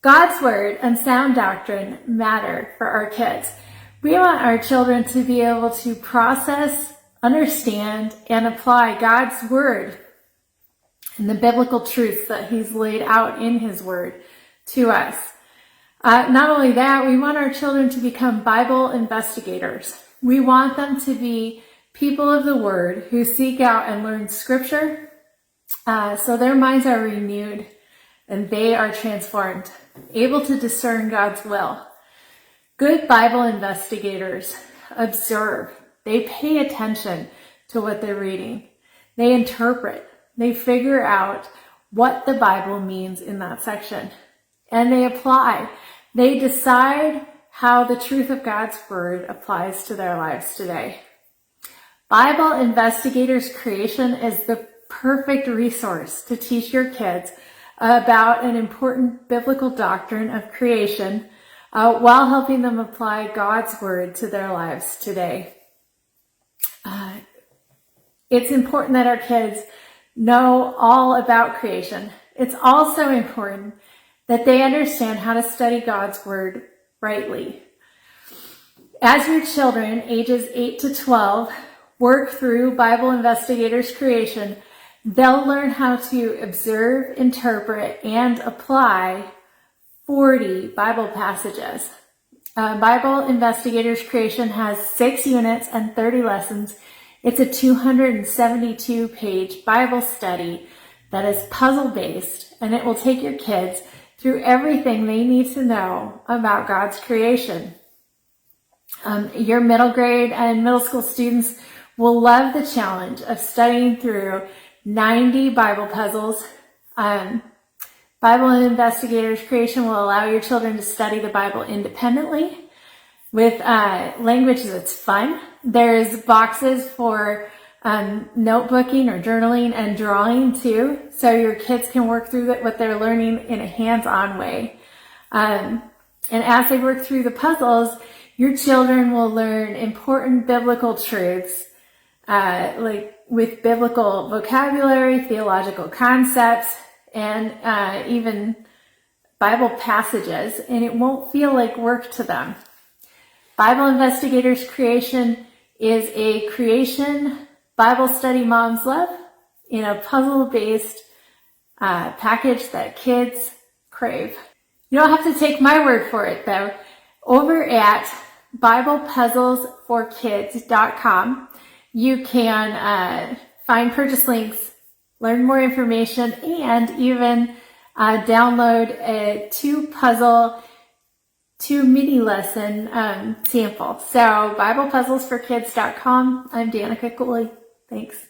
God's word and sound doctrine matter for our kids. We want our children to be able to process, understand, and apply God's word and the biblical truths that he's laid out in his word to us. Not only that, we want our children to become Bible investigators. We want them to be people of the word who seek out and learn scripture so their minds are renewed and they are transformed, able to discern God's will. Good Bible investigators observe. They pay attention to what they're reading. They interpret. They figure out what the Bible means in that section. And they apply. They decide how the truth of God's word applies to their lives today. Bible Investigators Creation is the perfect resource to teach your kids about an important biblical doctrine of creation while helping them apply God's word to their lives today. It's important that our kids know all about creation. It's also important that they understand how to study God's word rightly. As your children, ages 8 to 12, work through Bible Investigators Creation, they'll learn how to observe, interpret, and apply 40 Bible passages. Bible Investigators Creation has 6 units and 30 lessons. It's a 272-page Bible study that is puzzle-based, and it will take your kids through everything they need to know about God's creation. Your middle grade and middle school students will love the challenge of studying through 90 Bible puzzles. Bible Investigators Creation will allow your children to study the Bible independently with language that's fun. There's boxes for notebooking or journaling and drawing too, so your kids can work through what they're learning in a hands-on way. And as they work through the puzzles, your children will learn important biblical truths, like with biblical vocabulary, theological concepts, and even Bible passages, and it won't feel like work to them. Bible Investigators Creation is a creation Bible study moms love in a puzzle-based package that kids crave. You don't have to take my word for it, though. Over at BiblePuzzlesForKids.com, you can find purchase links, learn more information, and even download a 2 mini lesson sample. So BiblePuzzlesForKids.com. I'm Danica Cooley. Thanks.